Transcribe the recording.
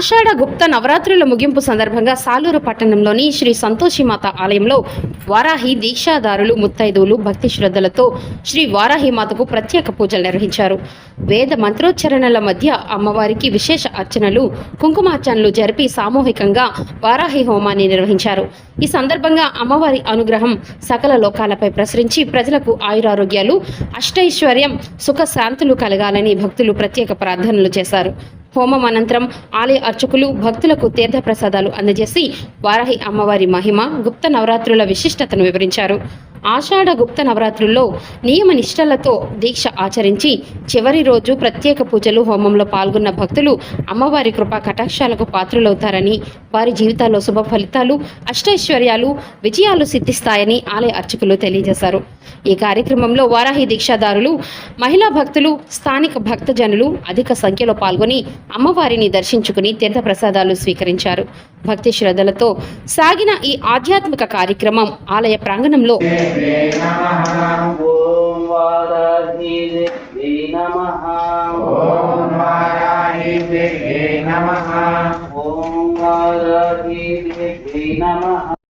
ఆషాఢ గుప్త నవరాత్రుల ముగింపు సందర్భంగా సాలూరు పట్టణంలోని శ్రీ సంతోషిమాత ఆలయంలో వారాహి దీక్షాదారులు ముత్తైదువులు భక్తి శ్రద్ధలతో శ్రీ వారాహిమాతకు ప్రత్యేక పూజలు నిర్వహించారు. వేద మంత్రోచ్చరణల మధ్య అమ్మవారికి విశేష అర్చనలు, కుంకుమార్చనలు జరిపి సామూహికంగా వారాహి హోమాన్ని నిర్వహించారు. ఈ సందర్భంగా అమ్మవారి అనుగ్రహం సకల లోకాలపై ప్రసరించి ప్రజలకు ఆయురారోగ్యాలు, అష్టైశ్వర్యం, సుఖ శాంతులు కలగాలని భక్తులు ప్రత్యేక ప్రార్థనలు చేశారు. హోమం అనంతరం ఆలయ అర్చకులు భక్తులకు తీర్థప్రసాదాలు అందజేసి వారాహి అమ్మవారి మహిమ, గుప్త నవరాత్రుల విశిష్టతను వివరించారు. ఆషాఢ గుప్త నవరాత్రుల్లో నియమ నిష్టలతో దీక్ష ఆచరించి చివరి రోజు ప్రత్యేక పూజలు, హోమంలో పాల్గొన్న భక్తులు అమ్మవారి కృపా కటాక్షాలకు పాత్రులవుతారని, వారి జీవితాల్లో శుభ ఫలితాలు, అష్టైశ్వర్యాలు, విజయాలు సిద్ధిస్తాయని ఆలయ అర్చకులు తెలియజేశారు. ఈ కార్యక్రమంలో వారాహి దీక్షాదారులు, మహిళా భక్తులు, స్థానిక భక్తజనులు అధిక సంఖ్యలో పాల్గొని అమ్మవారిని దర్శించుకుని తీర్థప్రసాదాలు స్వీకరించారు. భక్తి శ్రద్ధలతో సాగిన ఈ ఆధ్యాత్మిక కార్యక్రమం ఆలయ ప్రాంగణంలో ఓం వారాహి దేవి నమః